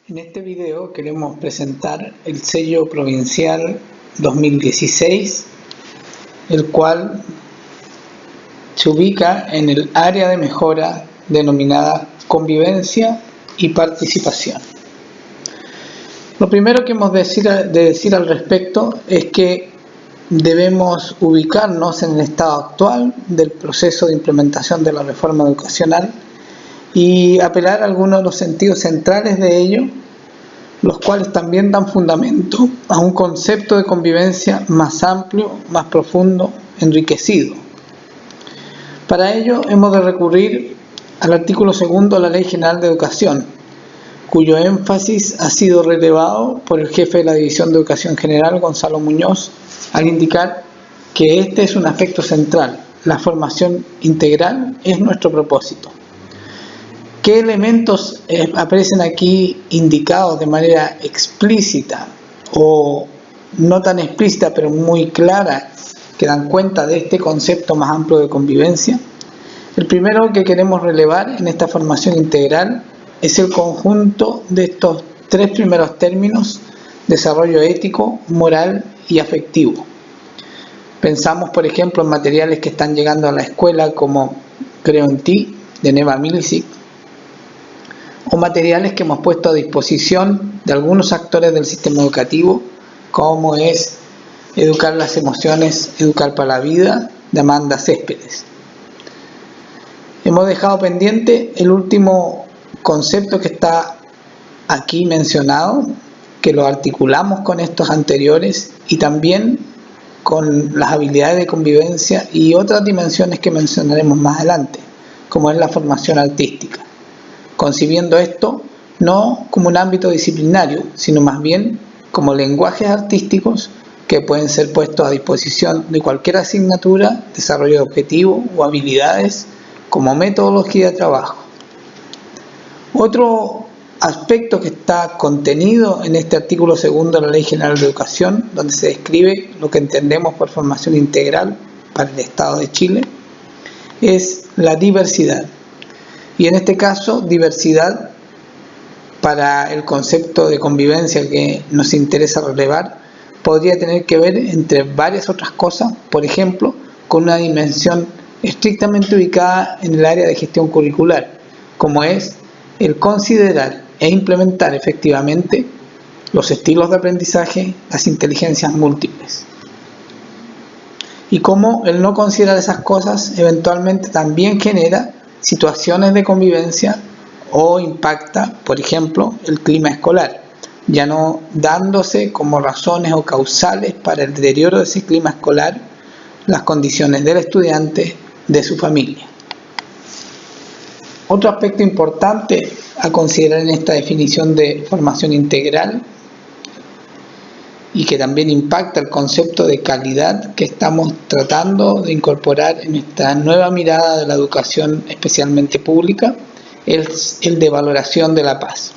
En este video queremos presentar el sello provincial 2016, el cual se ubica en el área de mejora denominada convivencia y participación. Lo primero que hemos de decir al respecto es que debemos ubicarnos en el estado actual del proceso de implementación de la reforma educacional y apelar a algunos de los sentidos centrales de ello, los cuales también dan fundamento a un concepto de convivencia más amplio, más profundo, enriquecido. Para ello hemos de recurrir al artículo 2 de la Ley General de Educación, cuyo énfasis ha sido relevado por el jefe de la División de Educación General, Gonzalo Muñoz, al indicar que este es un aspecto central. La formación integral es nuestro propósito. ¿Qué elementos aparecen aquí indicados de manera explícita o no tan explícita pero muy clara que dan cuenta de este concepto más amplio de convivencia? El primero que queremos relevar en esta formación integral es el conjunto de estos tres primeros términos: desarrollo ético, moral y afectivo. Pensamos, por ejemplo, en materiales que están llegando a la escuela como Creo en ti, de Neva Milicic, o materiales que hemos puesto a disposición de algunos actores del sistema educativo, como es Educar las emociones, educar para la vida, de Amanda Céspedes. Hemos dejado pendiente el último concepto que está aquí mencionado, que lo articulamos con estos anteriores y también con las habilidades de convivencia y otras dimensiones que mencionaremos más adelante, como es la formación artística, concibiendo esto no como un ámbito disciplinario, sino más bien como lenguajes artísticos que pueden ser puestos a disposición de cualquier asignatura, desarrollo de objetivos o habilidades como metodología de trabajo. Otro aspecto que está contenido en este artículo 2 de la Ley General de Educación, donde se describe lo que entendemos por formación integral para el Estado de Chile, es la diversidad. Y en este caso, diversidad para el concepto de convivencia que nos interesa relevar podría tener que ver, entre varias otras cosas, por ejemplo, con una dimensión estrictamente ubicada en el área de gestión curricular, como es el considerar e implementar efectivamente los estilos de aprendizaje, las inteligencias múltiples. Y cómo el no considerar esas cosas eventualmente también genera situaciones de convivencia o impacta, por ejemplo, el clima escolar, ya no dándose como razones o causales para el deterioro de ese clima escolar las condiciones del estudiante, de su familia. Otro aspecto importante a considerar en esta definición de formación integral y que también impacta el concepto de calidad que estamos tratando de incorporar en esta nueva mirada de la educación especialmente pública es el de valoración de la paz.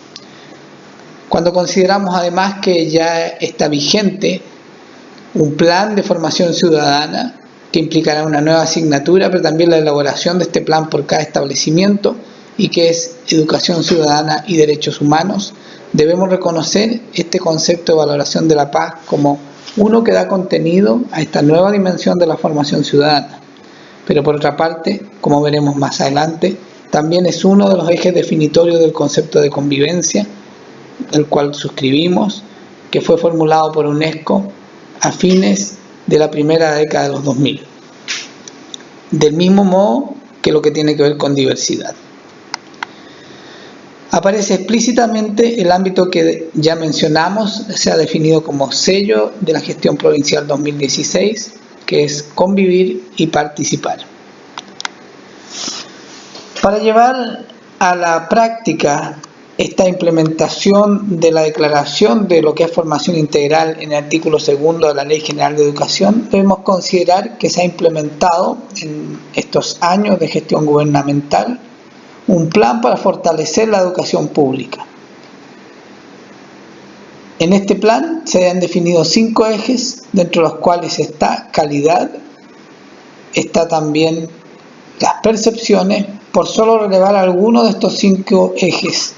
Cuando consideramos además que ya está vigente un plan de formación ciudadana que implicará una nueva asignatura, pero también la elaboración de este plan por cada establecimiento, y que es Educación Ciudadana y Derechos Humanos, debemos reconocer este concepto de valoración de la paz como uno que da contenido a esta nueva dimensión de la formación ciudadana. Pero por otra parte, como veremos más adelante, también es uno de los ejes definitorios del concepto de convivencia, el cual suscribimos, que fue formulado por UNESCO a fines de la primera década de los 2000. Del mismo modo que lo que tiene que ver con diversidad. Aparece explícitamente el ámbito que ya mencionamos, se ha definido como sello de la gestión provincial 2016, que es convivir y participar. Para llevar a la práctica esta implementación de la declaración de lo que es formación integral en el artículo 2 de la Ley General de Educación, debemos considerar que se ha implementado en estos años de gestión gubernamental un plan para fortalecer la educación pública. En este plan se han definido 5 ejes, dentro de los cuales está calidad, está también las percepciones, por solo relevar algunos de estos 5 ejes.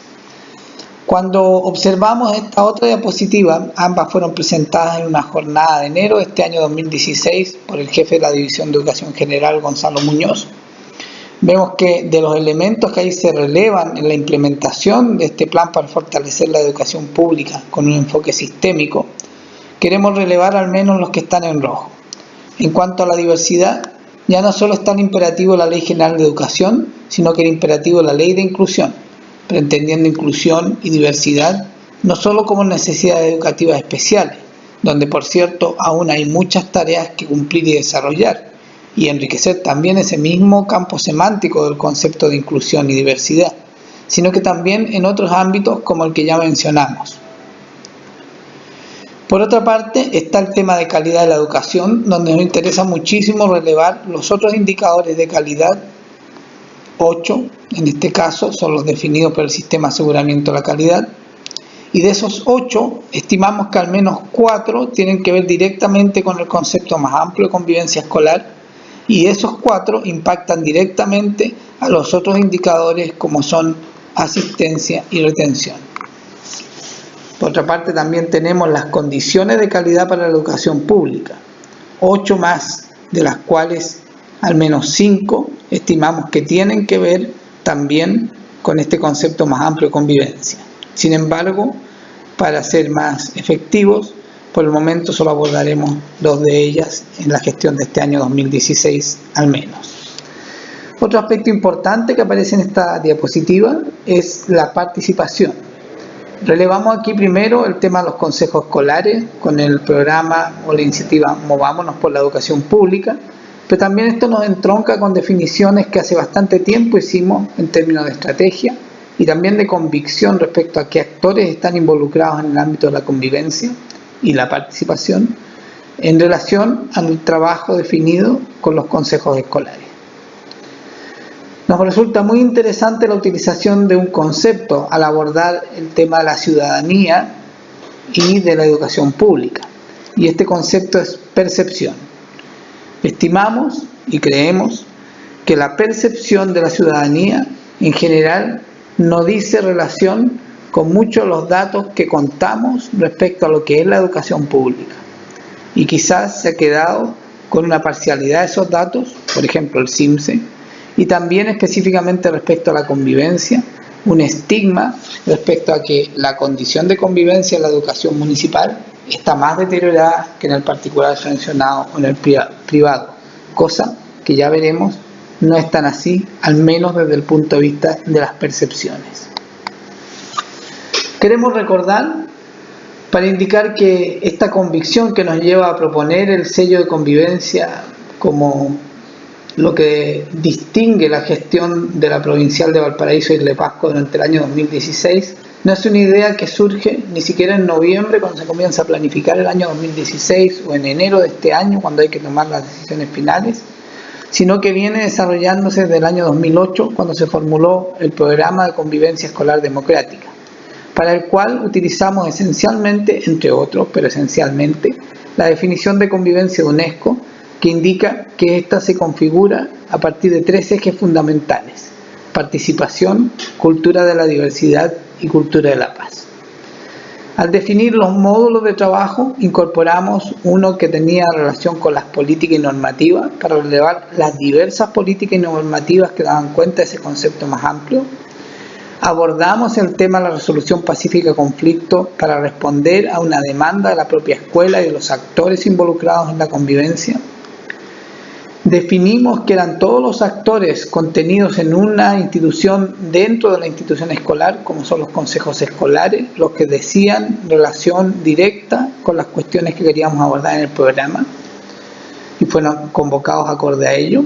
Cuando observamos esta otra diapositiva, ambas fueron presentadas en una jornada de enero de este año 2016 por el jefe de la División de Educación General, Gonzalo Muñoz. Vemos que de los elementos que ahí se relevan en la implementación de este plan para fortalecer la educación pública con un enfoque sistémico, queremos relevar al menos los que están en rojo. En cuanto a la diversidad, ya no solo está el imperativo de la Ley General de Educación, sino que el imperativo de la Ley de Inclusión, pretendiendo inclusión y diversidad no solo como necesidades educativas especiales, donde por cierto aún hay muchas tareas que cumplir y desarrollar, y enriquecer también ese mismo campo semántico del concepto de inclusión y diversidad, sino que también en otros ámbitos como el que ya mencionamos. Por otra parte está el tema de calidad de la educación, donde nos interesa muchísimo relevar los otros indicadores de calidad, 8 en este caso son los definidos por el Sistema de Aseguramiento de la Calidad, y de esos 8 estimamos que al menos 4 tienen que ver directamente con el concepto más amplio de convivencia escolar, y esos 4 impactan directamente a los otros indicadores como son asistencia y retención. Por otra parte también tenemos las condiciones de calidad para la educación pública, 8 más, de las cuales al menos 5 estimamos que tienen que ver también con este concepto más amplio de convivencia. Sin embargo, para ser más efectivos, por el momento solo abordaremos 2 de ellas en la gestión de este año 2016 al menos. Otro aspecto importante que aparece en esta diapositiva es la participación. Relevamos aquí primero el tema de los consejos escolares con el programa o la iniciativa Movámonos por la Educación Pública, pero también esto nos entronca con definiciones que hace bastante tiempo hicimos en términos de estrategia y también de convicción respecto a qué actores están involucrados en el ámbito de la convivencia y la participación en relación al trabajo definido con los consejos escolares. Nos resulta muy interesante la utilización de un concepto al abordar el tema de la ciudadanía y de la educación pública, y este concepto es percepción. Estimamos y creemos que la percepción de la ciudadanía en general no dice relación con muchos de los datos que contamos respecto a lo que es la educación pública, y quizás se ha quedado con una parcialidad de esos datos, por ejemplo el CIMSE, y también específicamente respecto a la convivencia, un estigma respecto a que la condición de convivencia en la educación municipal está más deteriorada que en el particular subvencionado o en el privado, cosa que ya veremos no es tan así, al menos desde el punto de vista de las percepciones. Queremos recordar, para indicar que esta convicción que nos lleva a proponer el sello de convivencia como lo que distingue la gestión de la Provincial de Valparaíso y Isla de Pascua durante el año 2016, no es una idea que surge ni siquiera en noviembre cuando se comienza a planificar el año 2016 o en enero de este año cuando hay que tomar las decisiones finales, sino que viene desarrollándose desde el año 2008 cuando se formuló el Programa de Convivencia Escolar Democrática, para el cual utilizamos esencialmente, entre otros, pero esencialmente, la definición de convivencia de UNESCO, que indica que ésta se configura a partir de 3 ejes fundamentales: participación, cultura de la diversidad y cultura de la paz. Al definir los módulos de trabajo, incorporamos uno que tenía relación con las políticas y normativas, para relevar las diversas políticas y normativas que daban cuenta de ese concepto más amplio. Abordamos el tema de la resolución pacífica de conflictos para responder a una demanda de la propia escuela y de los actores involucrados en la convivencia. Definimos que eran todos los actores contenidos en una institución dentro de la institución escolar, como son los consejos escolares, los que decían relación directa con las cuestiones que queríamos abordar en el programa y fueron convocados acorde a ello.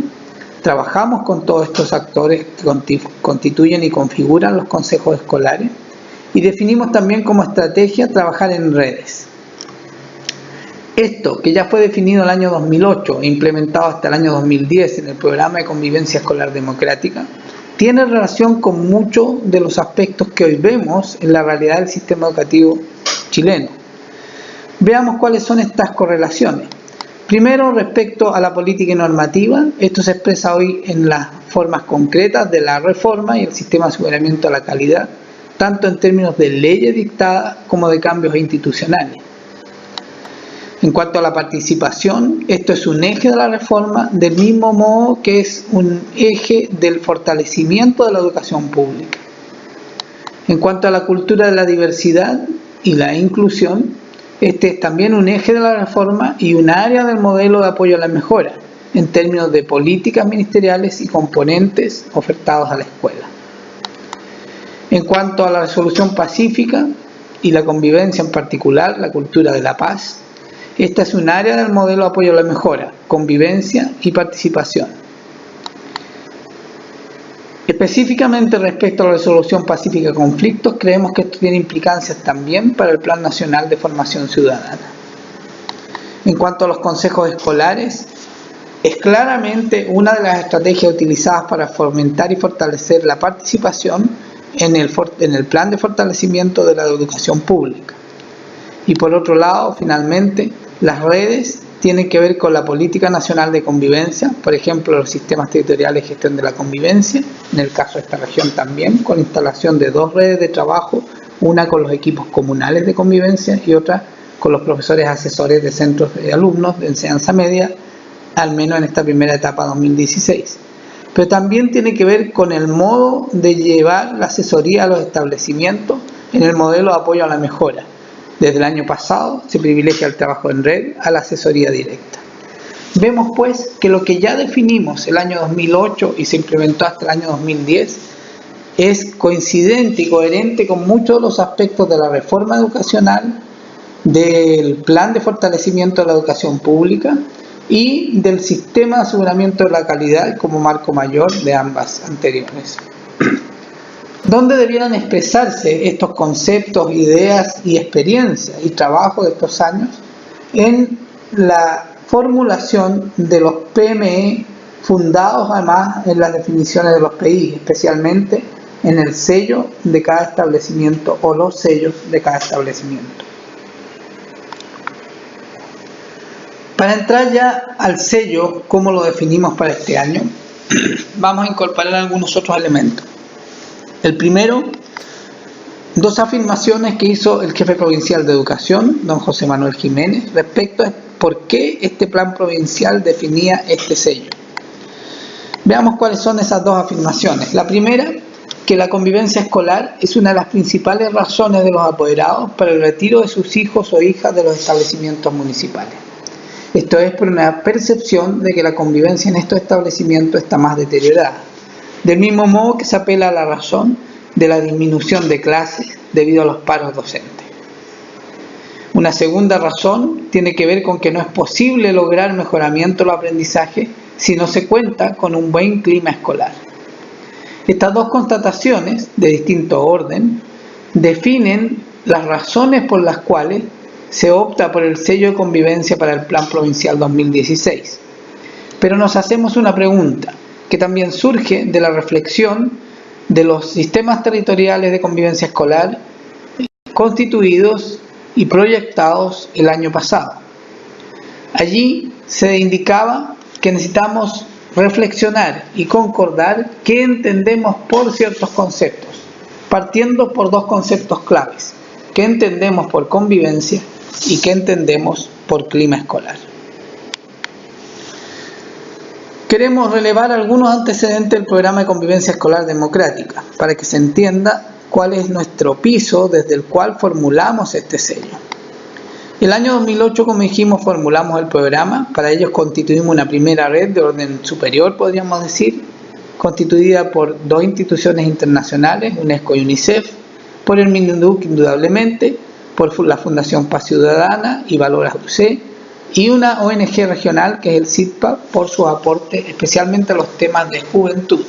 Trabajamos con todos estos actores que constituyen y configuran los consejos escolares y definimos también como estrategia trabajar en redes. Esto, que ya fue definido en el año 2008 e implementado hasta el año 2010 en el Programa de Convivencia Escolar Democrática, tiene relación con muchos de los aspectos que hoy vemos en la realidad del sistema educativo chileno. Veamos cuáles son estas correlaciones. Primero, respecto a la política y normativa, esto se expresa hoy en las formas concretas de la reforma y el sistema de aseguramiento de la calidad, tanto en términos de leyes dictadas como de cambios institucionales. En cuanto a la participación, esto es un eje de la reforma, del mismo modo que es un eje del fortalecimiento de la educación pública. En cuanto a la cultura de la diversidad y la inclusión, este es también un eje de la reforma y un área del modelo de apoyo a la mejora, en términos de políticas ministeriales y componentes ofertados a la escuela. En cuanto a la resolución pacífica y la convivencia, en particular la cultura de la paz, esta es un área del modelo de apoyo a la mejora, convivencia y participación. Específicamente respecto a la resolución pacífica de conflictos, creemos que esto tiene implicancias también para el Plan Nacional de Formación Ciudadana. En cuanto a los consejos escolares, es claramente una de las estrategias utilizadas para fomentar y fortalecer la participación en el plan de fortalecimiento de la educación pública. Y por otro lado, finalmente, las redes tienen que ver con la política nacional de convivencia, por ejemplo, los sistemas territoriales de gestión de la convivencia, en el caso de esta región también, con instalación de 2 redes de trabajo, una con los equipos comunales de convivencia y otra con los profesores asesores de centros de alumnos de enseñanza media, al menos en esta primera etapa 2016. Pero también tiene que ver con el modo de llevar la asesoría a los establecimientos en el modelo de apoyo a la mejora. Desde el año pasado se privilegia el trabajo en red a la asesoría directa. Vemos pues que lo que ya definimos el año 2008 y se implementó hasta el año 2010 es coincidente y coherente con muchos de los aspectos de la reforma educacional, del plan de fortalecimiento de la educación pública y del sistema de aseguramiento de la calidad como marco mayor de ambas anteriores. ¿Dónde debieran expresarse estos conceptos, ideas y experiencias y trabajo de estos años? En la formulación de los PME, fundados además en las definiciones de los PI, especialmente en el sello de cada establecimiento o los sellos de cada establecimiento. Para entrar ya al sello, ¿cómo lo definimos para este año? Vamos a incorporar algunos otros elementos. El primero, 2 afirmaciones que hizo el jefe provincial de educación, don José Manuel Jiménez, respecto a por qué este plan provincial definía este sello. Veamos cuáles son esas 2 afirmaciones. La primera, que la convivencia escolar es una de las principales razones de los apoderados para el retiro de sus hijos o hijas de los establecimientos municipales. Esto es por una percepción de que la convivencia en estos establecimientos está más deteriorada. Del mismo modo que se apela a la razón de la disminución de clases debido a los paros docentes. Una segunda razón tiene que ver con que no es posible lograr mejoramiento del aprendizaje si no se cuenta con un buen clima escolar. Estas 2 constataciones, de distinto orden, definen las razones por las cuales se opta por el sello de convivencia para el Plan Provincial 2016. Pero nos hacemos una pregunta, que también surge de la reflexión de los sistemas territoriales de convivencia escolar constituidos y proyectados el año pasado. Allí se indicaba que necesitamos reflexionar y concordar qué entendemos por ciertos conceptos, partiendo por 2 conceptos claves: qué entendemos por convivencia y qué entendemos por clima escolar. Queremos relevar algunos antecedentes del programa de convivencia escolar democrática para que se entienda cuál es nuestro piso desde el cual formulamos este sello. El año 2008, como dijimos, formulamos el programa. Para ello constituimos una primera red de orden superior, podríamos decir, constituida por 2 instituciones internacionales, UNESCO y UNICEF, por el MINUC indudablemente, por la Fundación Paz Ciudadana y Valoras UC, y una ONG regional que es el CIDPA, por su aporte especialmente a los temas de juventud.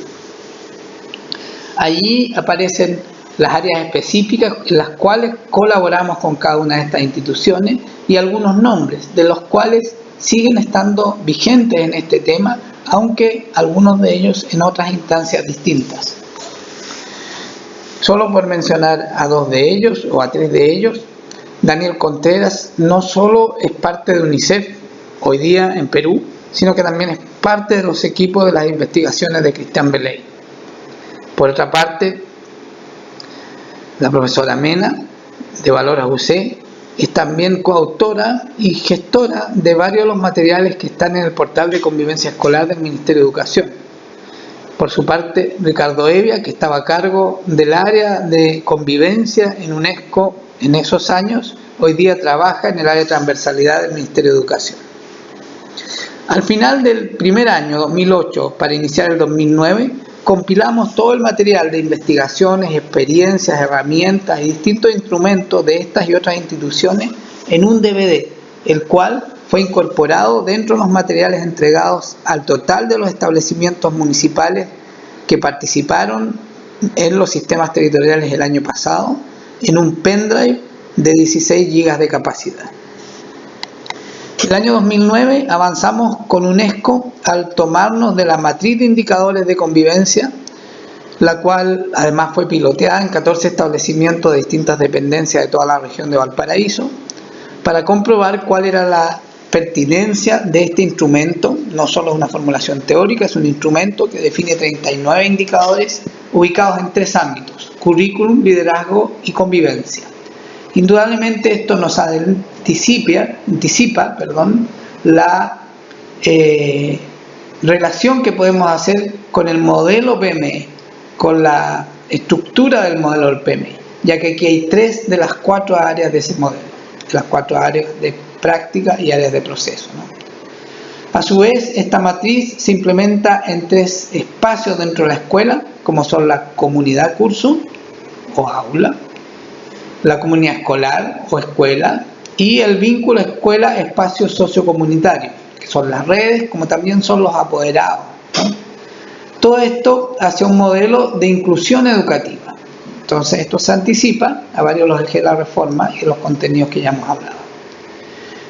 Allí aparecen las áreas específicas en las cuales colaboramos con cada una de estas instituciones y algunos nombres, de los cuales siguen estando vigentes en este tema, aunque algunos de ellos en otras instancias distintas. Solo por mencionar a 2 de ellos o a 3 de ellos, Daniel Contreras no solo es parte de UNICEF hoy día en Perú, sino que también es parte de los equipos de las investigaciones de Cristian Beley. Por otra parte, La profesora Mena, de Valora UC, es también coautora y gestora de varios de los materiales que están en el portal de convivencia escolar del Ministerio de Educación. Por su parte, Ricardo Evia, que estaba a cargo del área de convivencia en UNESCO en esos años, hoy día trabaja en el área de transversalidad del Ministerio de Educación. Al final del primer año, 2008, para iniciar el 2009, compilamos todo el material de investigaciones, experiencias, herramientas y distintos instrumentos de estas y otras instituciones en un DVD, el cual fue incorporado dentro de los materiales entregados al total de los establecimientos municipales que participaron en los sistemas territoriales el año pasado, en un pendrive de 16 GB de capacidad. El año 2009 avanzamos con UNESCO al tomarnos de la matriz de indicadores de convivencia, la cual además fue piloteada en 14 establecimientos de distintas dependencias de toda la región de Valparaíso, para comprobar cuál era la pertinencia de este instrumento. No solo es una formulación teórica, es un instrumento que define 39 indicadores ubicados en 3 ámbitos: currículum, liderazgo y convivencia. Indudablemente esto nos anticipa la relación que podemos hacer con el modelo PME, con la estructura del modelo del PME, ya que aquí hay 3 de las 4 áreas de ese modelo, las 4 áreas de práctica y áreas de proceso, ¿no? A su vez, esta matriz se implementa en 3 espacios dentro de la escuela, como son la comunidad curso o aula, la comunidad escolar o escuela y el vínculo escuela-espacio sociocomunitario, que son las redes, como también son los apoderados, ¿no? Todo esto hacia un modelo de inclusión educativa. Entonces esto se anticipa a varios de los ejes de la reforma y los contenidos que ya hemos hablado.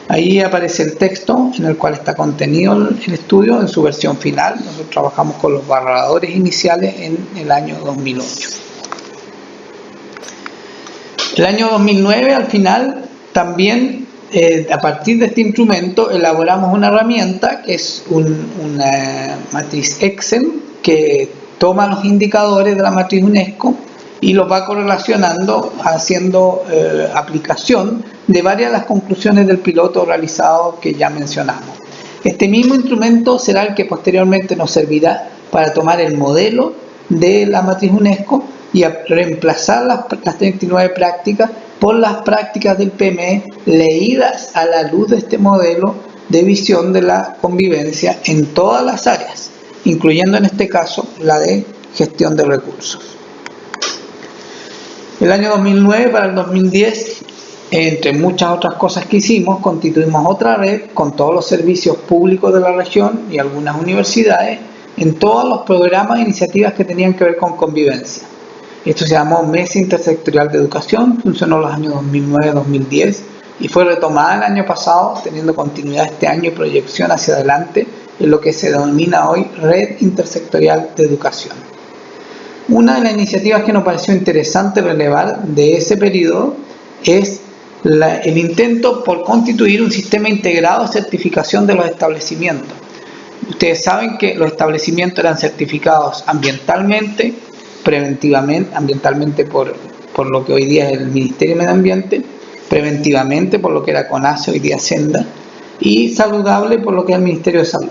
Ahí aparece el texto en el cual está contenido el estudio en su versión final. Nosotros trabajamos con los borradores iniciales en el año 2008. El año 2009, al final, también a partir de este instrumento elaboramos una herramienta que es una matriz Excel que toma los indicadores de la matriz UNESCO y los va correlacionando, haciendo aplicación de varias de las conclusiones del piloto realizado que ya mencionamos. Este mismo instrumento será el que posteriormente nos servirá para tomar el modelo de la matriz UNESCO y a reemplazar las 39 prácticas por las prácticas del PME leídas a la luz de este modelo de visión de la convivencia en todas las áreas, incluyendo en este caso la de gestión de recursos. El año 2009 para el 2010, entre muchas otras cosas que hicimos, constituimos otra red con todos los servicios públicos de la región y algunas universidades en todos los programas e iniciativas que tenían que ver con convivencia. Esto se llamó Mesa Intersectorial de Educación, funcionó los años 2009-2010 y fue retomada el año pasado, teniendo continuidad este año y proyección hacia adelante en lo que se denomina hoy Red Intersectorial de Educación. Una de las iniciativas que nos pareció interesante relevar de ese periodo es el intento por constituir un sistema integrado de certificación de los establecimientos. Ustedes saben que los establecimientos eran certificados ambientalmente, preventivamente, ambientalmente por lo que hoy día es el Ministerio de Medio Ambiente, preventivamente por lo que era CONACE, hoy día Senda, y saludable por lo que es el Ministerio de Salud.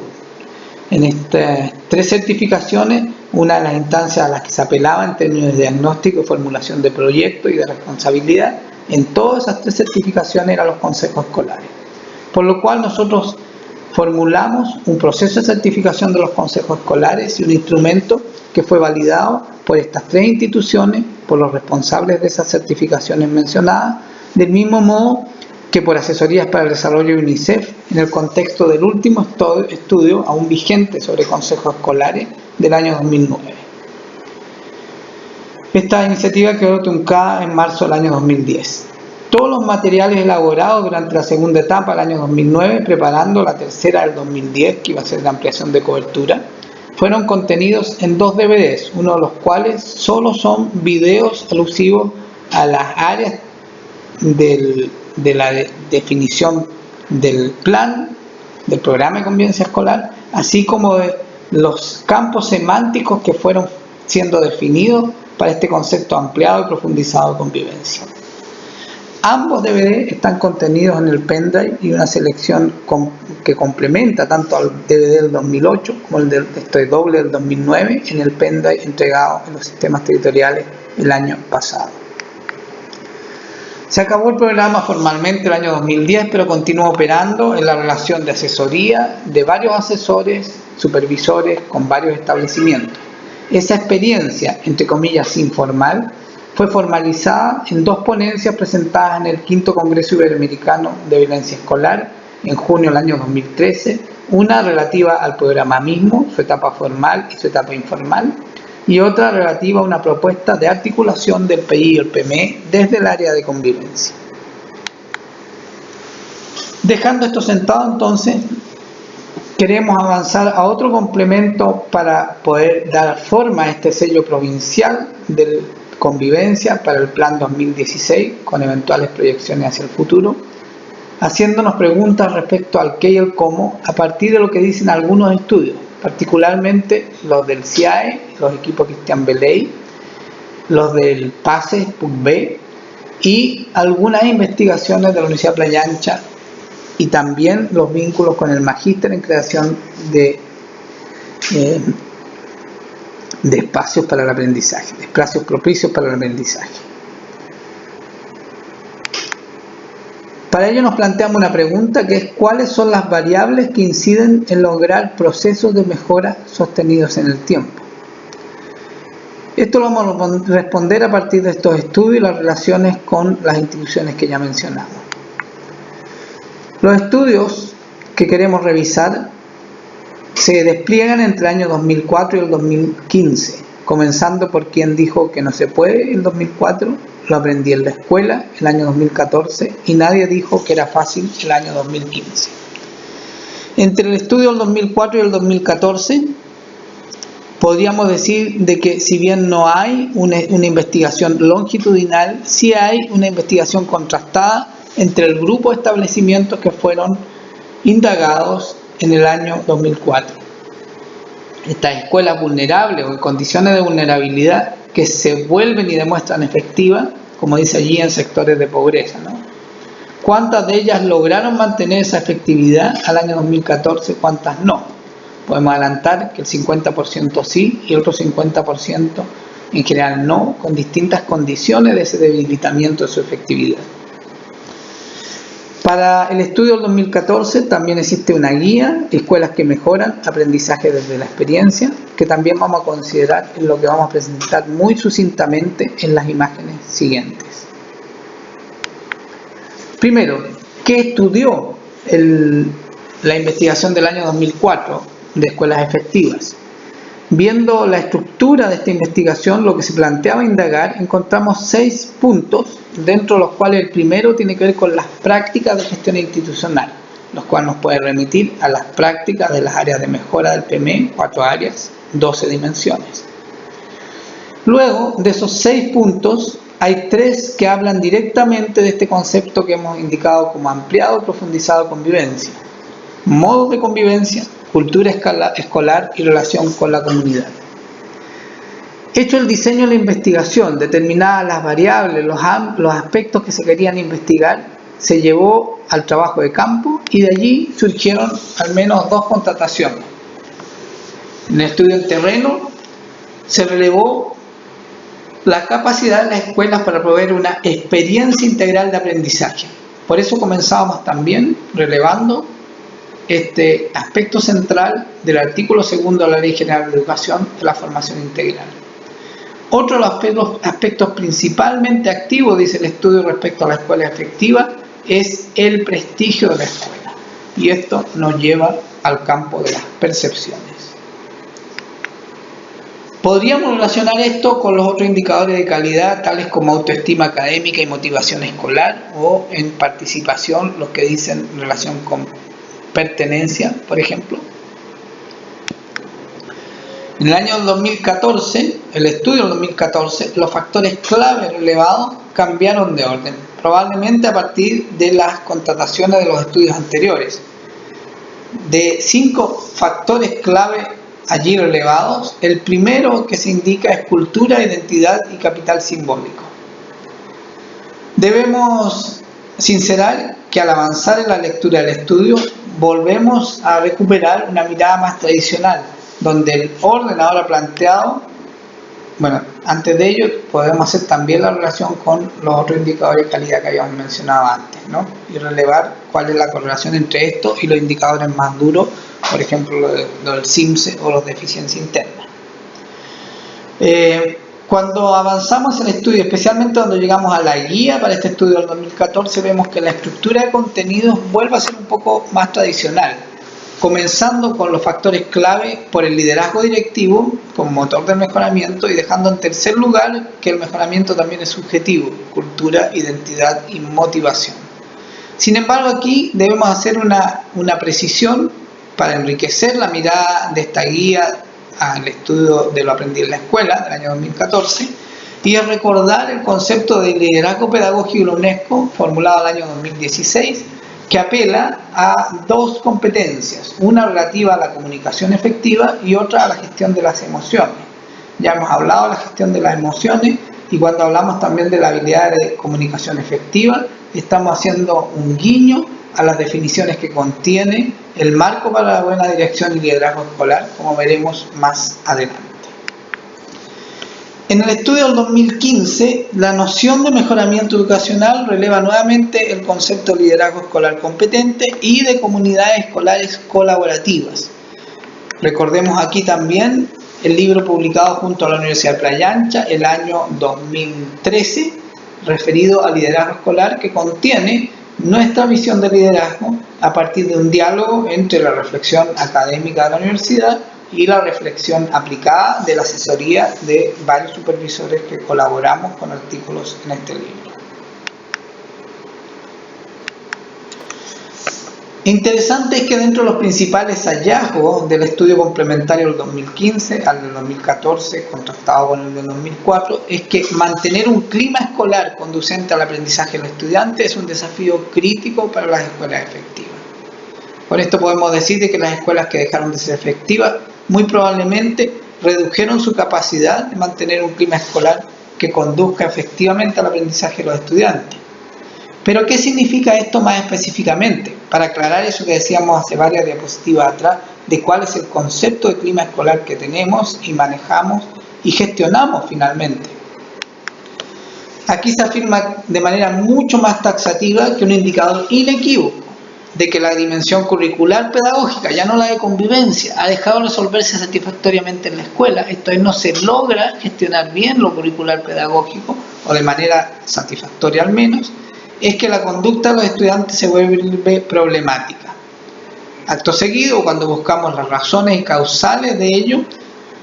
En estas 3 certificaciones, una de las instancias a las que se apelaba en términos de diagnóstico y formulación de proyectos y de responsabilidad, en todas esas 3 certificaciones eran los consejos escolares. Por lo cual nosotros formulamos un proceso de certificación de los consejos escolares y un instrumento que fue validado por estas 3 instituciones, por los responsables de esas certificaciones mencionadas, del mismo modo que por Asesorías para el Desarrollo de UNICEF en el contexto del último estudio aún vigente sobre consejos escolares del año 2009. Esta iniciativa quedó truncada en marzo del año 2010. Todos los materiales elaborados durante la segunda etapa del año 2009, preparando la tercera del 2010, que iba a ser la ampliación de cobertura, fueron contenidos en 2 DVDs, uno de los cuales solo son videos alusivos a las áreas de la definición del plan, del programa de convivencia escolar, así como de los campos semánticos que fueron siendo definidos para este concepto ampliado y profundizado de convivencia. Ambos DVD están contenidos en el pendrive y una selección que complementa tanto al DVD del 2008 como el del doble del 2009 en el pendrive entregado en los sistemas territoriales el año pasado. Se acabó el programa formalmente el año 2010, pero continúa operando en la relación de asesoría de varios asesores, supervisores con varios establecimientos. Esa experiencia, entre comillas, informal, fue formalizada en 2 ponencias presentadas en el 5º Congreso Iberoamericano de Violencia Escolar en junio del año 2013, una relativa al programa mismo, su etapa formal y su etapa informal, y otra relativa a una propuesta de articulación del PI y el PME desde el área de convivencia. Dejando esto sentado, entonces, queremos avanzar a otro complemento para poder dar forma a este sello provincial de convivencia para el plan 2016 con eventuales proyecciones hacia el futuro, haciéndonos preguntas respecto al qué y el cómo a partir de lo que dicen algunos estudios, particularmente los del CIAE, los equipos Cristian Beley, los del PASE, PUC-B y algunas investigaciones de la Universidad Playa Ancha y también los vínculos con el magíster en creación de espacios para el aprendizaje, de espacios propicios para el aprendizaje. Para ello nos planteamos una pregunta que es ¿cuáles son las variables que inciden en lograr procesos de mejora sostenidos en el tiempo? Esto lo vamos a responder a partir de estos estudios y las relaciones con las instituciones que ya mencionamos. Los estudios que queremos revisar se despliegan entre el año 2004 y el 2015, comenzando por quien dijo que no se puede el 2004, lo aprendí en la escuela el año 2014 y nadie dijo que era fácil el año 2015. Entre el estudio del 2004 y el 2014, podríamos decir de que si bien no hay una investigación longitudinal, sí hay una investigación contrastada entre el grupo de establecimientos que fueron indagados en el año 2004. Estas escuelas vulnerables o en condiciones de vulnerabilidad que se vuelven y demuestran efectivas, como dice allí, en sectores de pobreza, ¿no? ¿Cuántas de ellas lograron mantener esa efectividad al año 2014? ¿Cuántas no? Podemos adelantar que el 50% sí y el otro 50% en general no, con distintas condiciones de ese debilitamiento de su efectividad. Para el estudio del 2014 también existe una guía, Escuelas que mejoran, aprendizaje desde la experiencia, que también vamos a considerar en lo que vamos a presentar muy sucintamente en las imágenes siguientes. Primero, ¿qué estudió la investigación del año 2004 de escuelas efectivas? Viendo la estructura de esta investigación, lo que se planteaba indagar, encontramos 6 puntos, dentro de los cuales el primero tiene que ver con las prácticas de gestión institucional, los cuales nos puede remitir a las prácticas de las áreas de mejora del PME, 4 áreas, 12 dimensiones. Luego, de esos 6 puntos, hay 3 que hablan directamente de este concepto que hemos indicado como ampliado y profundizado convivencia: modos de convivencia, cultura escolar y relación con la comunidad. Hecho el diseño de la investigación, determinadas las variables, los aspectos que se querían investigar, se llevó al trabajo de campo y de allí surgieron al menos 2 contrataciones. En el estudio en terreno se relevó la capacidad de las escuelas para proveer una experiencia integral de aprendizaje. Por eso comenzábamos también relevando este aspecto central del artículo 2 de la Ley General de Educación de la formación integral. Otro de los aspectos principalmente activos, dice el estudio respecto a la escuela efectiva, es el prestigio de la escuela. Y esto nos lleva al campo de las percepciones. Podríamos relacionar esto con los otros indicadores de calidad, tales como autoestima académica y motivación escolar, o en participación, los que dicen relación con pertenencia, por ejemplo. En el año 2014, el estudio del 2014, los factores clave relevados cambiaron de orden, probablemente a partir de las contrataciones de los estudios anteriores. De 5 factores clave allí relevados. El primero que se indica es cultura, identidad y capital simbólico. Debemos sincerar que al avanzar en la lectura del estudio volvemos a recuperar una mirada más tradicional, donde el orden ahora planteado, antes de ello podemos hacer también la relación con los otros indicadores de calidad que habíamos mencionado antes, ¿no? Y relevar cuál es la correlación entre estos y los indicadores más duros, por ejemplo lo del CIMSE o los de eficiencia interna. Cuando avanzamos en el estudio, especialmente cuando llegamos a la guía para este estudio del 2014, vemos que la estructura de contenidos vuelve a ser un poco más tradicional, comenzando con los factores clave por el liderazgo directivo como motor del mejoramiento y dejando en tercer lugar que el mejoramiento también es subjetivo, cultura, identidad y motivación. Sin embargo, aquí debemos hacer una precisión para enriquecer la mirada de esta guía al estudio de lo aprendido en la escuela del año 2014 y es recordar el concepto de liderazgo pedagógico de la UNESCO formulado el año 2016 que apela a dos competencias, una relativa a la comunicación efectiva y otra a la gestión de las emociones. Ya hemos hablado de la gestión de las emociones y cuando hablamos también de la habilidad de comunicación efectiva estamos haciendo un guiño a las definiciones que contiene el marco para la buena dirección y liderazgo escolar, como veremos más adelante. En el estudio del 2015, la noción de mejoramiento educacional releva nuevamente el concepto de liderazgo escolar competente y de comunidades escolares colaborativas. Recordemos aquí también el libro publicado junto a la Universidad de Playa Ancha el año 2013, referido al liderazgo escolar, que contiene nuestra visión de liderazgo a partir de un diálogo entre la reflexión académica de la universidad y la reflexión aplicada de la asesoría de varios supervisores que colaboramos con artículos en este libro. Interesante es que dentro de los principales hallazgos del estudio complementario del 2015 al del 2014, contrastado con el del 2004, es que mantener un clima escolar conducente al aprendizaje del estudiante es un desafío crítico para las escuelas efectivas. Con esto podemos decir que las escuelas que dejaron de ser efectivas muy probablemente redujeron su capacidad de mantener un clima escolar que conduzca efectivamente al aprendizaje de los estudiantes. Pero ¿qué significa esto más específicamente? Para aclarar eso que decíamos hace varias diapositivas atrás, de cuál es el concepto de clima escolar que tenemos y manejamos y gestionamos finalmente. Aquí se afirma de manera mucho más taxativa que un indicador inequívoco de que la dimensión curricular pedagógica, ya no la de convivencia, ha dejado de resolverse satisfactoriamente en la escuela. Esto es, no se logra gestionar bien lo curricular pedagógico, o de manera satisfactoria al menos, es que la conducta de los estudiantes se vuelve problemática. Acto seguido, cuando buscamos las razones y causales de ello,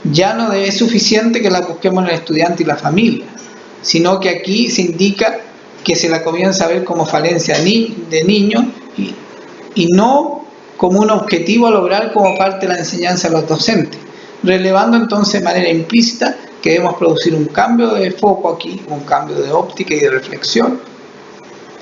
ya no es suficiente que las busquemos en el estudiante y la familia, sino que aquí se indica que se la comienza a ver como falencia de niños y no como un objetivo a lograr como parte de la enseñanza de los docentes, relevando entonces de manera implícita que debemos producir un cambio de foco aquí, un cambio de óptica y de reflexión,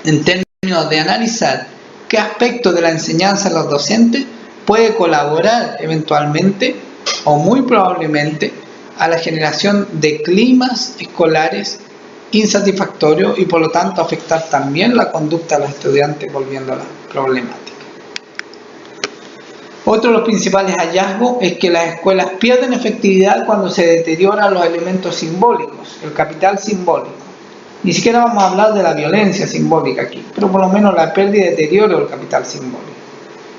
en términos de analizar qué aspecto de la enseñanza de los docentes puede colaborar eventualmente o muy probablemente a la generación de climas escolares insatisfactorios y por lo tanto afectar también la conducta de los estudiantes volviendo a la problemática. Otro de los principales hallazgos es que las escuelas pierden efectividad cuando se deterioran los elementos simbólicos, el capital simbólico. Ni siquiera vamos a hablar de la violencia simbólica aquí, pero por lo menos la pérdida y deterioro del capital simbólico.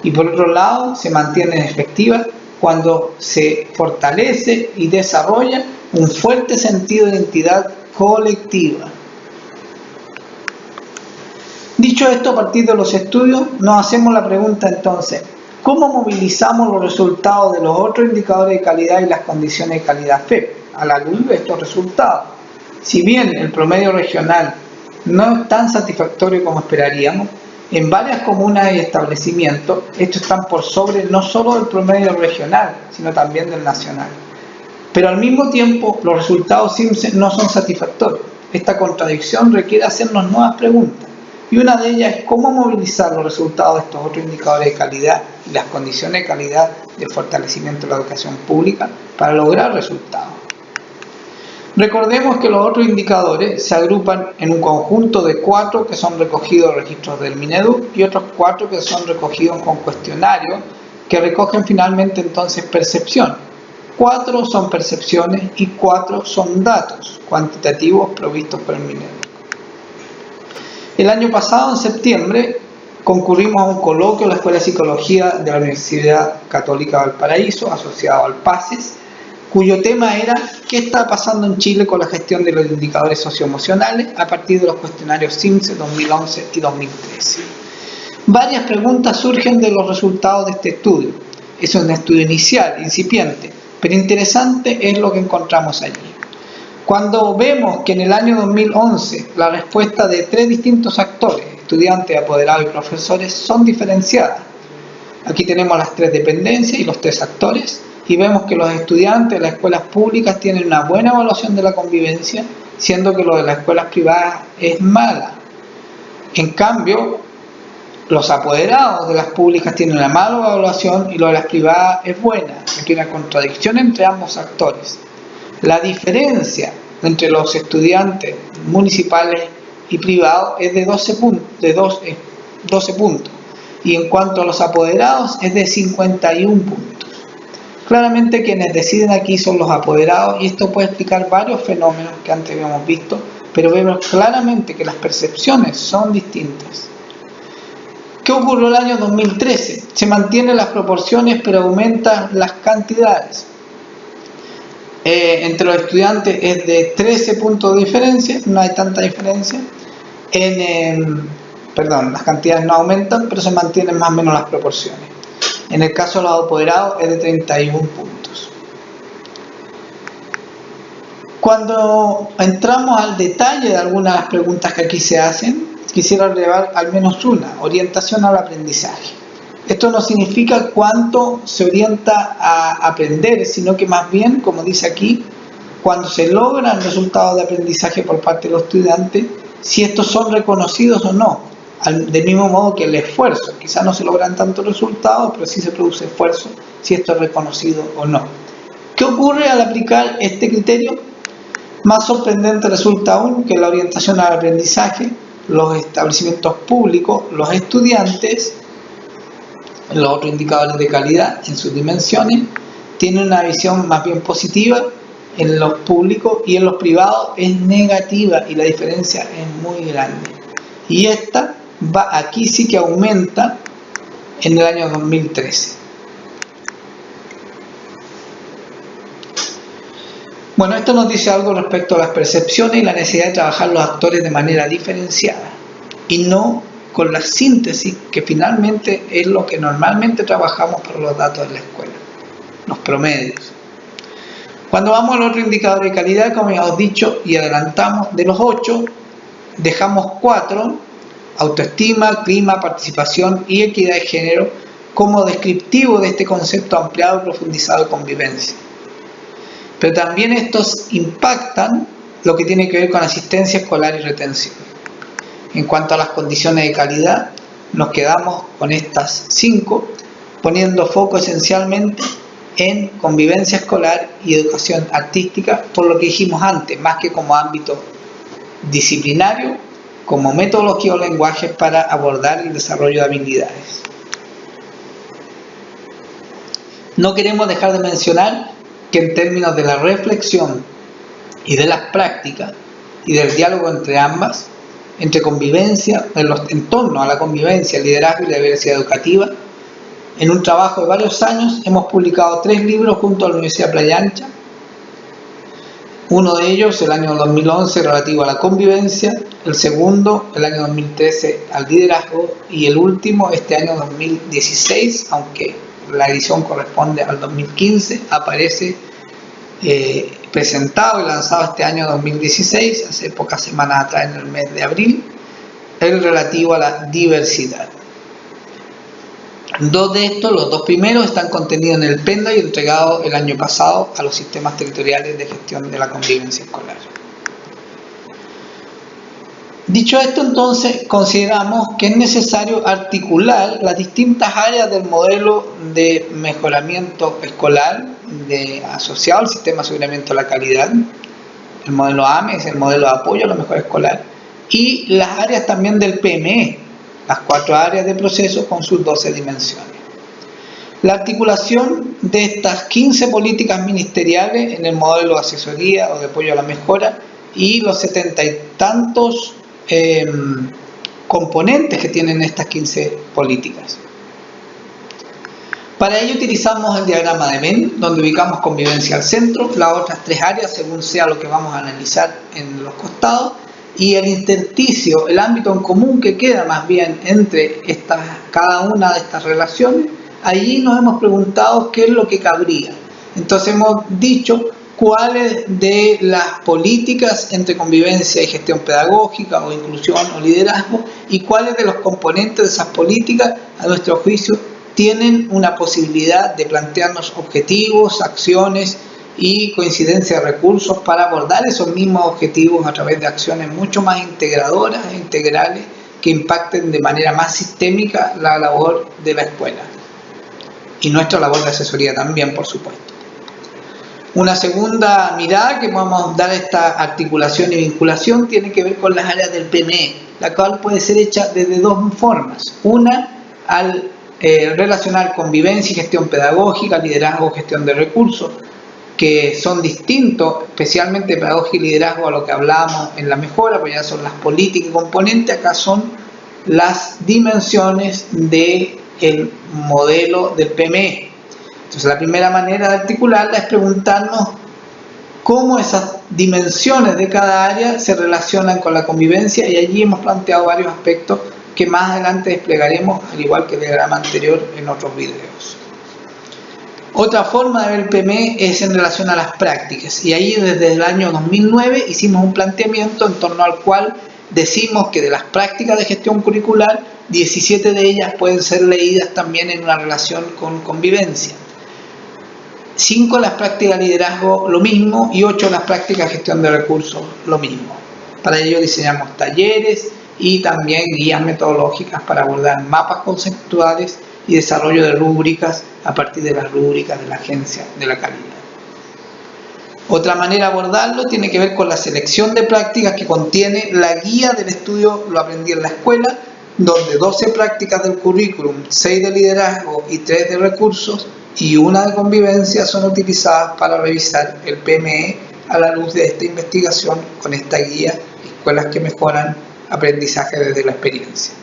Y por otro lado, se mantienen efectivas cuando se fortalece y desarrolla un fuerte sentido de identidad colectiva. Dicho esto, a partir de los estudios, nos hacemos la pregunta entonces, ¿cómo movilizamos los resultados de los otros indicadores de calidad y las condiciones de calidad FEP a la luz de estos resultados? Si bien el promedio regional no es tan satisfactorio como esperaríamos, en varias comunas y establecimientos estos están por sobre no solo del promedio regional, sino también del nacional. Pero al mismo tiempo, los resultados CIMSE no son satisfactorios. Esta contradicción requiere hacernos nuevas preguntas. y una de ellas es cómo movilizar los resultados de estos otros indicadores de calidad y las condiciones de calidad de fortalecimiento de la educación pública para lograr resultados. Recordemos que los otros indicadores se agrupan en un conjunto de 4 que son recogidos en registros del Minedu y otros 4 que son recogidos con cuestionarios que recogen finalmente entonces percepción. 4 son percepciones y 4 son datos cuantitativos provistos por el Minedu. El año pasado, en septiembre, concurrimos a un coloquio en la Escuela de Psicología de la Universidad Católica de Valparaíso, asociado al PACES, cuyo tema era ¿qué está pasando en Chile con la gestión de los indicadores socioemocionales a partir de los cuestionarios CIMSE 2011 y 2013? Varias preguntas surgen de los resultados de este estudio. Es un estudio inicial, incipiente, pero interesante es lo que encontramos allí. Cuando vemos que en el año 2011 la respuesta de 3 distintos actores, estudiantes, apoderados y profesores, son diferenciadas. Aquí tenemos las 3 dependencias y los 3 actores, y vemos que los estudiantes de las escuelas públicas tienen una buena evaluación de la convivencia, siendo que lo de las escuelas privadas es mala. En cambio, los apoderados de las públicas tienen una mala evaluación y lo de las privadas es buena. Aquí hay una contradicción entre ambos actores. La diferencia entre los estudiantes municipales y privados es de 12 puntos. Y en cuanto a los apoderados es de 51 puntos. Claramente quienes deciden aquí son los apoderados y esto puede explicar varios fenómenos que antes habíamos visto, pero vemos claramente que las percepciones son distintas. ¿Qué ocurrió el año 2013? Se mantienen las proporciones pero aumentan las cantidades. Entre los estudiantes es de 13 puntos de diferencia, no hay tanta diferencia. Las cantidades no aumentan, pero se mantienen más o menos las proporciones. En el caso de los apoderados es de 31 puntos. Cuando entramos al detalle de algunas de las preguntas que aquí se hacen, quisiera relevar al menos una, orientación al aprendizaje. Esto no significa cuánto se orienta a aprender, sino que más bien, como dice aquí, cuando se logran resultados de aprendizaje por parte de los estudiantes, si estos son reconocidos o no. Del mismo modo que el esfuerzo, quizás no se logran tantos resultados, pero sí se produce esfuerzo si esto es reconocido o no. ¿Qué ocurre al aplicar este criterio? Más sorprendente resulta aún que la orientación al aprendizaje, los establecimientos públicos, los estudiantes, los otros indicadores de calidad en sus dimensiones, tienen una visión más bien positiva en los públicos y en los privados es negativa y la diferencia es muy grande. Y esta aquí sí que aumenta en el año 2013. Bueno, esto nos dice algo respecto a las percepciones y la necesidad de trabajar los actores de manera diferenciada y no con la síntesis que finalmente es lo que normalmente trabajamos por los datos de la escuela, los promedios. Cuando vamos al otro indicador de calidad, como ya os he dicho y adelantamos, de los 8 dejamos 4, autoestima, clima, participación y equidad de género, como descriptivo de este concepto ampliado y profundizado de convivencia. Pero también estos impactan lo que tiene que ver con asistencia escolar y retención. En cuanto a las condiciones de calidad, nos quedamos con estas 5, poniendo foco esencialmente en convivencia escolar y educación artística, por lo que dijimos antes, más que como ámbito disciplinario, como metodología o lenguaje para abordar el desarrollo de habilidades. No queremos dejar de mencionar que en términos de la reflexión y de las prácticas y del diálogo entre ambas, entre convivencia, en torno a la convivencia, el liderazgo y la diversidad educativa, en un trabajo de varios años hemos publicado 3 libros junto a la Universidad Playa Ancha. Uno de ellos, el año 2011, relativo a la convivencia, el segundo, el año 2013, al liderazgo, y el último, este año 2016, aunque la edición corresponde al 2015, aparece presentado y lanzado este año 2016, hace pocas semanas atrás, en el mes de abril, el relativo a la diversidad. 2 de estos, los 2 primeros, están contenidos en el PENDA y entregados el año pasado a los sistemas territoriales de gestión de la convivencia escolar. Dicho esto, entonces, consideramos que es necesario articular las distintas áreas del modelo de mejoramiento escolar asociado al sistema de aseguramiento de la calidad, el modelo AMES, el modelo de apoyo a la mejora escolar, y las áreas también del PME, las 4 áreas de proceso con sus 12 dimensiones. La articulación de estas 15 políticas ministeriales en el modelo de asesoría o de apoyo a la mejora y los 70 y tantos componentes que tienen estas 15 políticas. Para ello utilizamos el diagrama de Venn, donde ubicamos convivencia al centro, las otras 3 áreas según sea lo que vamos a analizar en los costados, y el intersticio, el ámbito en común que queda más bien entre cada una de estas relaciones. Allí nos hemos preguntado qué es lo que cabría. Entonces hemos dicho cuáles de las políticas entre convivencia y gestión pedagógica o inclusión o liderazgo y cuáles de los componentes de esas políticas, a nuestro juicio, tienen una posibilidad de plantearnos objetivos, acciones y coincidencia de recursos para abordar esos mismos objetivos a través de acciones mucho más integradoras e integrales que impacten de manera más sistémica la labor de la escuela y nuestra labor de asesoría también, por supuesto. Una segunda mirada que podemos dar a esta articulación y vinculación tiene que ver con las áreas del PME, la cual puede ser hecha de 2 formas. Una, al relacionar convivencia y gestión pedagógica, liderazgo, gestión de recursos, que son distintos, especialmente pedagogía y liderazgo, a lo que hablábamos en la mejora, pues ya son las políticas y componentes, acá son las dimensiones del modelo del PME. Entonces la primera manera de articularla es preguntarnos cómo esas dimensiones de cada área se relacionan con la convivencia, y allí hemos planteado varios aspectos que más adelante desplegaremos, al igual que el diagrama anterior, en otros videos. Otra forma de ver el PME es en relación a las prácticas, y ahí desde el año 2009 hicimos un planteamiento en torno al cual decimos que de las prácticas de gestión curricular, 17 de ellas pueden ser leídas también en una relación con convivencia. 5 de las prácticas de liderazgo lo mismo, y 8 de las prácticas de gestión de recursos lo mismo. Para ello diseñamos talleres y también guías metodológicas para abordar mapas conceptuales y desarrollo de rúbricas a partir de las rúbricas de la Agencia de la Calidad. Otra manera de abordarlo tiene que ver con la selección de prácticas que contiene la guía del estudio Lo aprendí en la escuela, donde 12 prácticas del currículum, 6 de liderazgo y 3 de recursos y 1 de convivencia son utilizadas para revisar el PME a la luz de esta investigación con esta guía Escuelas que mejoran aprendizaje desde la experiencia.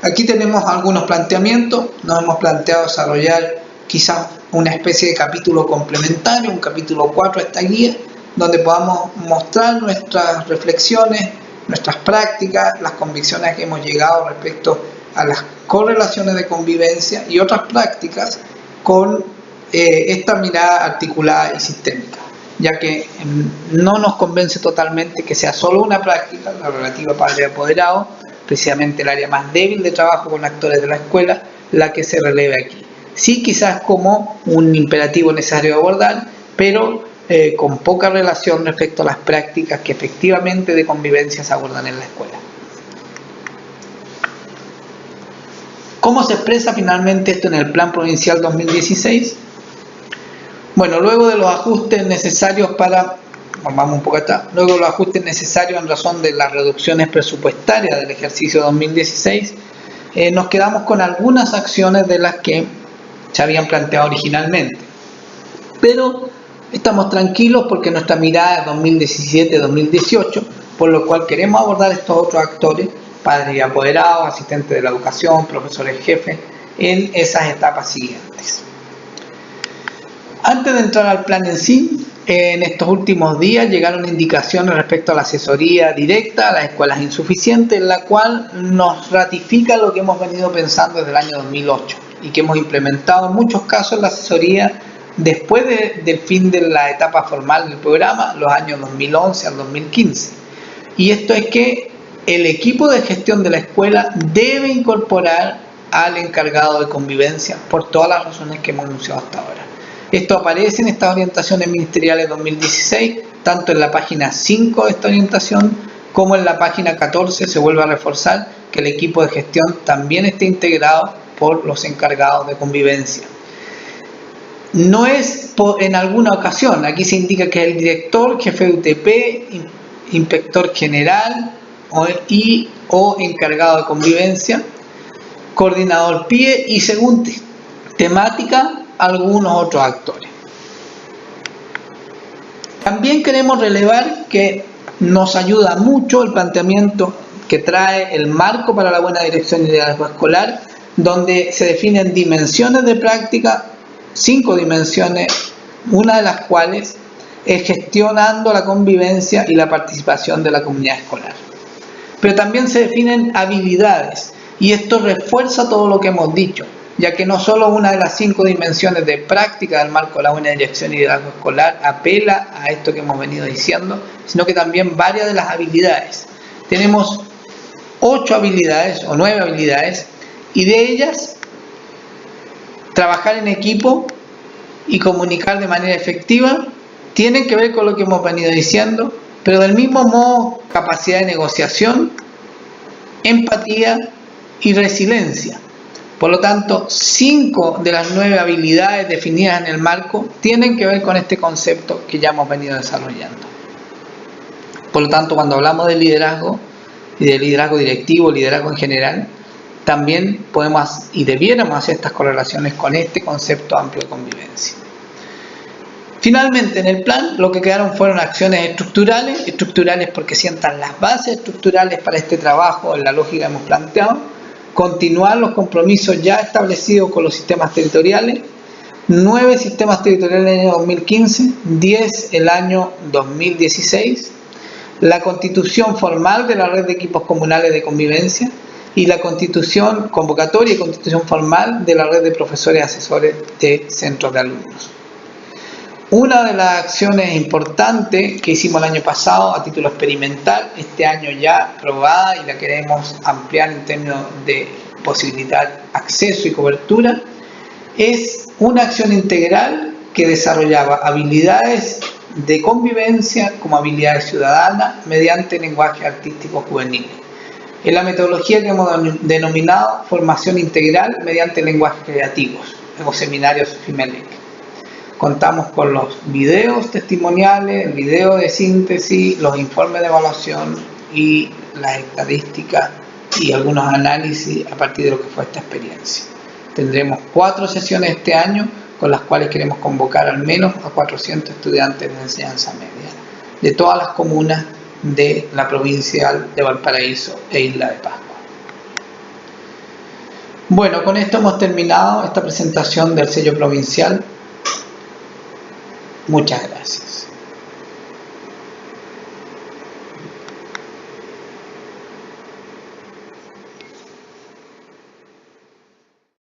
Aquí tenemos algunos planteamientos. Nos hemos planteado desarrollar quizás una especie de capítulo complementario, un capítulo 4 a esta guía, donde podamos mostrar nuestras reflexiones, nuestras prácticas, las convicciones que hemos llegado respecto a las correlaciones de convivencia y otras prácticas con esta mirada articulada y sistémica, ya que no nos convence totalmente que sea solo una práctica, la relativa a padre apoderado, precisamente el área más débil de trabajo con actores de la escuela, la que se releve aquí. Sí, quizás como un imperativo necesario de abordar, pero con poca relación respecto a las prácticas que efectivamente de convivencia se abordan en la escuela. ¿Cómo se expresa finalmente esto en el Plan Provincial 2016? Bueno, luego de los ajustes necesarios vamos un poco atrás, luego de los ajustes necesarios en razón de las reducciones presupuestarias del ejercicio 2016, nos quedamos con algunas acciones de las que se habían planteado originalmente. Pero estamos tranquilos porque nuestra mirada es 2017-2018, por lo cual queremos abordar estos otros actores, padres y apoderados, asistentes de la educación, profesores jefes, en esas etapas siguientes. Antes de entrar al plan en sí, en estos últimos días llegaron indicaciones respecto a la asesoría directa a las escuelas insuficientes, en la cual nos ratifica lo que hemos venido pensando desde el año 2008 y que hemos implementado en muchos casos en la asesoría después del fin de la etapa formal del programa, los años 2011 al 2015. Y esto es que el equipo de gestión de la escuela debe incorporar al encargado de convivencia por todas las razones que hemos anunciado hasta ahora. Esto aparece en estas orientaciones ministeriales 2016, tanto en la página 5 de esta orientación como en la página 14 se vuelve a reforzar que el equipo de gestión también esté integrado por los encargados de convivencia. No es en alguna ocasión, aquí se indica que es el director, jefe de UTP, inspector general o encargado de convivencia, coordinador PIE y según temática algunos otros actores. También queremos relevar que nos ayuda mucho el planteamiento que trae el marco para la buena dirección y liderazgo escolar, donde se definen dimensiones de práctica, 5 dimensiones, una de las cuales es gestionando la convivencia y la participación de la comunidad escolar. Pero también se definen habilidades, y esto refuerza todo lo que hemos dicho, ya que no solo una de las 5 dimensiones de práctica del marco de la buena dirección y liderazgo escolar apela a esto que hemos venido diciendo, sino que también varias de las habilidades. Tenemos 8 habilidades o 9 habilidades, y de ellas trabajar en equipo y comunicar de manera efectiva tienen que ver con lo que hemos venido diciendo, pero del mismo modo capacidad de negociación, empatía y resiliencia. Por lo tanto, 5 de las 9 habilidades definidas en el marco tienen que ver con este concepto que ya hemos venido desarrollando. Por lo tanto, cuando hablamos de liderazgo y de liderazgo directivo, liderazgo en general, también podemos y debiéramos hacer estas correlaciones con este concepto amplio de convivencia. Finalmente, en el plan lo que quedaron fueron acciones estructurales porque sientan las bases estructurales para este trabajo en la lógica que hemos planteado, continuar los compromisos ya establecidos con los sistemas territoriales, 9 sistemas territoriales en el año 2015, 10 el año 2016, la constitución formal de la red de equipos comunales de convivencia y la constitución convocatoria y constitución formal de la red de profesores asesores de centros de alumnos. Una de las acciones importantes que hicimos el año pasado a título experimental, este año ya aprobada y la queremos ampliar en términos de posibilitar acceso y cobertura, es una acción integral que desarrollaba habilidades de convivencia como habilidades ciudadanas mediante lenguaje artístico juvenil. En la metodología que hemos denominado formación integral mediante lenguajes creativos, los seminarios FIMELEC. Contamos con los videos testimoniales, el video de síntesis, los informes de evaluación y las estadísticas y algunos análisis a partir de lo que fue esta experiencia. Tendremos 4 sesiones este año con las cuales queremos convocar al menos a 400 estudiantes de enseñanza media de todas las comunas de la provincia de Valparaíso e Isla de Pascua. Bueno, con esto hemos terminado esta presentación del sello provincial. Muchas gracias.